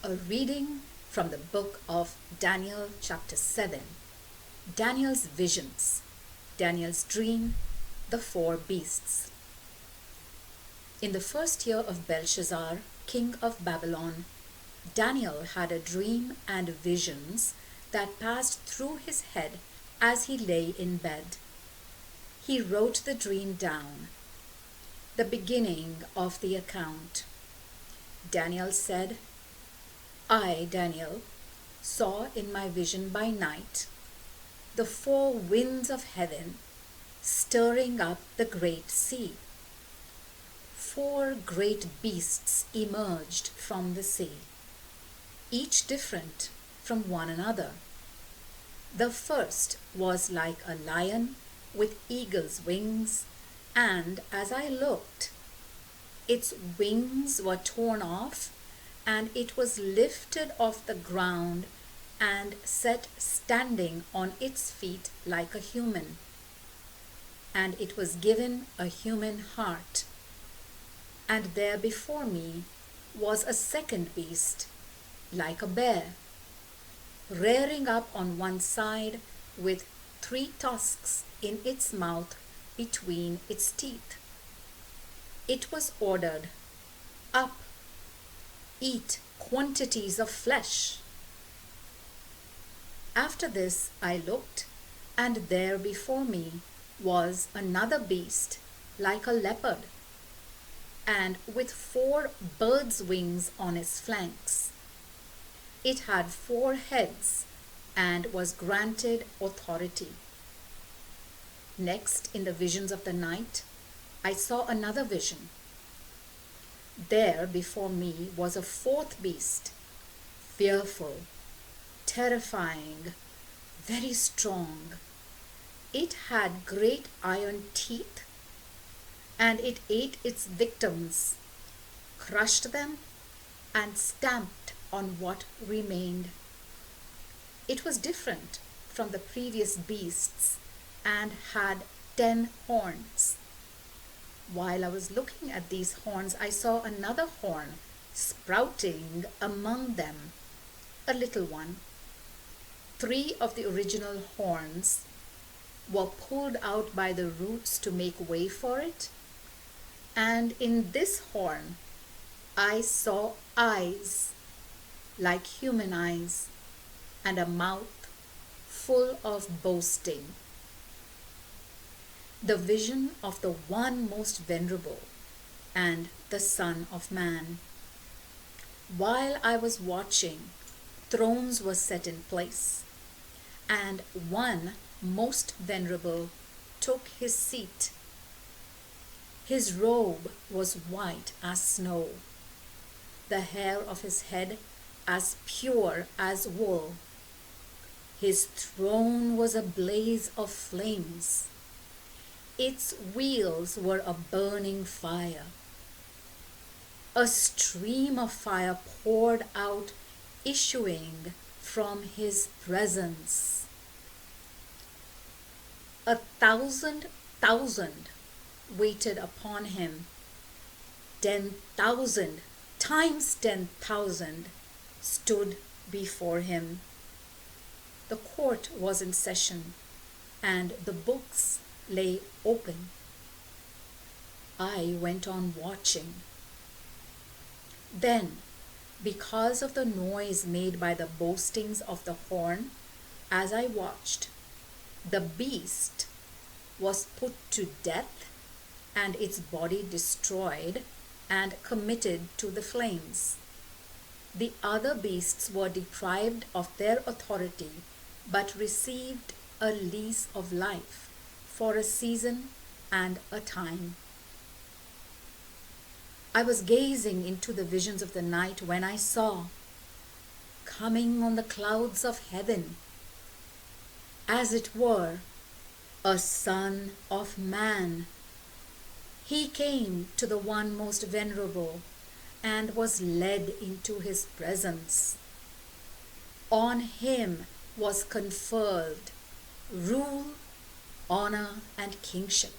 A reading from the book of Daniel, chapter 7. Daniel's visions, Daniel's dream, the four beasts. In the first year of Belshazzar, king of Babylon, Daniel had a dream and visions that passed through his head as he lay in bed. He wrote the dream down. The beginning of the account. Daniel said, I, Daniel, saw in my vision by night the four winds of heaven stirring up the great sea. Four great beasts emerged from the sea, each different from one another. The first was like a lion with eagle's wings, and as I looked, its wings were torn off, and it was lifted off the ground and set standing on its feet like a human. And it was given a human heart. And there before me was a second beast, like a bear, rearing up on one side with 3 tusks in its mouth between its teeth. It was ordered, Up, eat quantities of flesh. After this I looked, and there before me was another beast, like a leopard, and with 4 birds' wings on its flanks. It had 4 heads, and was granted authority. Next, in the visions of the night, I saw another vision. There before me was a 4th beast, fearful, terrifying, very strong. It had great iron teeth, and it ate its victims, crushed them, and stamped on what remained. It was different from the previous beasts and had 10 horns. While I was looking at these horns, I saw another horn sprouting among them, a little one. 3 of the original horns were pulled out by the roots to make way for it, and in this horn I saw eyes like human eyes, and a mouth full of boasting. The vision of the one most venerable and the Son of Man. While I was watching, thrones were set in place, and one most venerable took his seat. His robe was white as snow, the hair of his head as pure as wool. His throne was a blaze of flames. Its wheels were a burning fire. A stream of fire poured out, issuing from his presence. 1,000,000 waited upon him. 10,000 times 10,000 stood before him. The court was in session, and the books lay open. I went on watching. Then, because of the noise made by the boastings of the horn, as I watched, the beast was put to death, and its body destroyed and committed to the flames. The other beasts were deprived of their authority, but received a lease of life for a season and a time. I was gazing into the visions of the night when I saw, coming on the clouds of heaven, as it were, a Son of Man. He came to the one most venerable and was led into his presence. On him was conferred rule, honor, and kingship,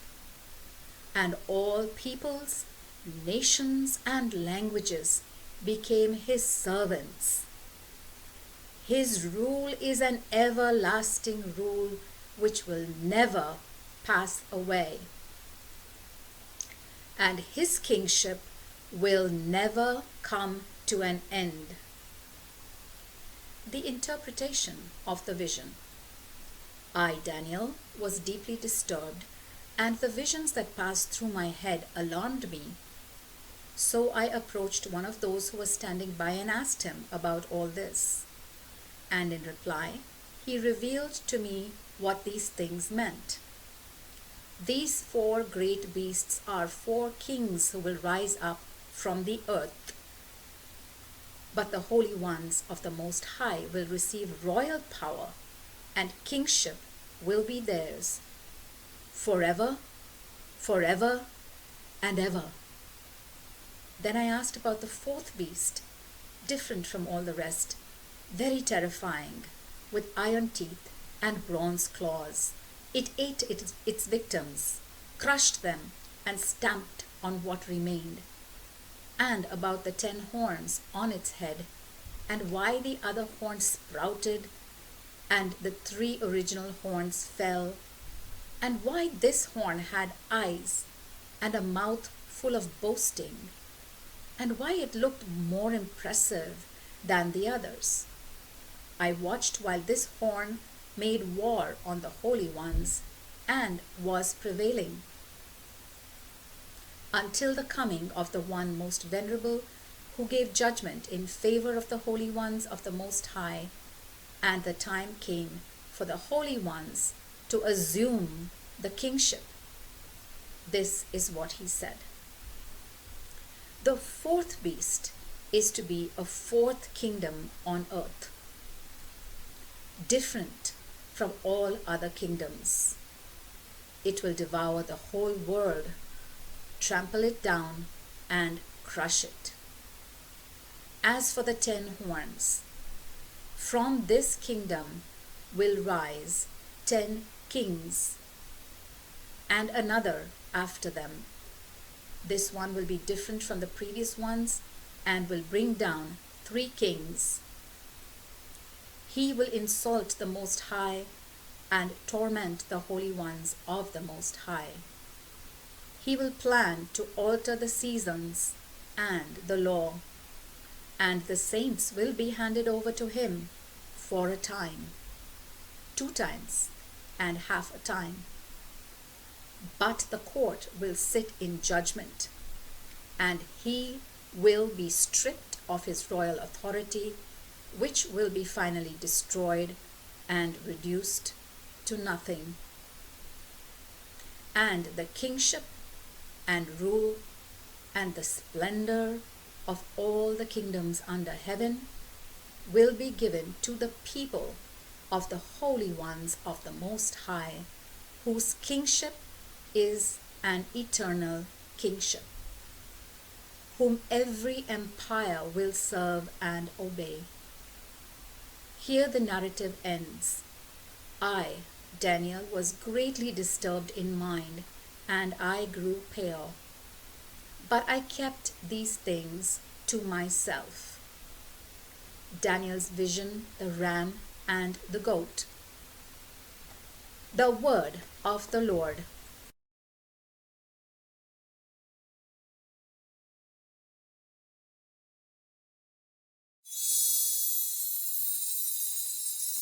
and all peoples, nations, and languages became his servants. His rule is an everlasting rule which will never pass away, and his kingship will never come to an end. The interpretation of the vision. I, Daniel, was deeply disturbed, and the visions that passed through my head alarmed me. So I approached one of those who was standing by and asked him about all this. And in reply, he revealed to me what these things meant. These 4 great beasts are 4 kings who will rise up from the earth. But the holy ones of the Most High will receive royal power, and kingship will be theirs forever, forever, and ever. Then I asked about the 4th beast, different from all the rest, very terrifying, with iron teeth and bronze claws. It ate its victims, crushed them, and stamped on what remained. And about the 10 horns on its head, and why the other horns sprouted, and the 3 original horns fell, and why this horn had eyes and a mouth full of boasting, and why it looked more impressive than the others. I watched while this horn made war on the holy ones and was prevailing, until the coming of the one most venerable, who gave judgment in favor of the holy ones of the Most High, and the time came for the holy ones to assume the kingship. This is what he said. The 4th beast is to be a 4th kingdom on earth, different from all other kingdoms. It will devour the whole world, trample it down, and crush it. As for the 10 horns, from this kingdom will rise 10 kings, and another after them. This one will be different from the previous ones and will bring down 3 kings. He will insult the Most High and torment the holy ones of the Most High. He will plan to alter the seasons and the law, and the saints will be handed over to him for a time, 2 times, and half a time. But the court will sit in judgment, and he will be stripped of his royal authority, which will be finally destroyed and reduced to nothing. And the kingship and rule and the splendor of all the kingdoms under heaven will be given to the people of the holy ones of the Most High, whose kingship is an eternal kingship, whom every empire will serve and obey. Here the narrative ends. I, Daniel, was greatly disturbed in mind, and I grew pale. But I kept these things to myself. Daniel's vision, the ram and the goat. The word of the Lord.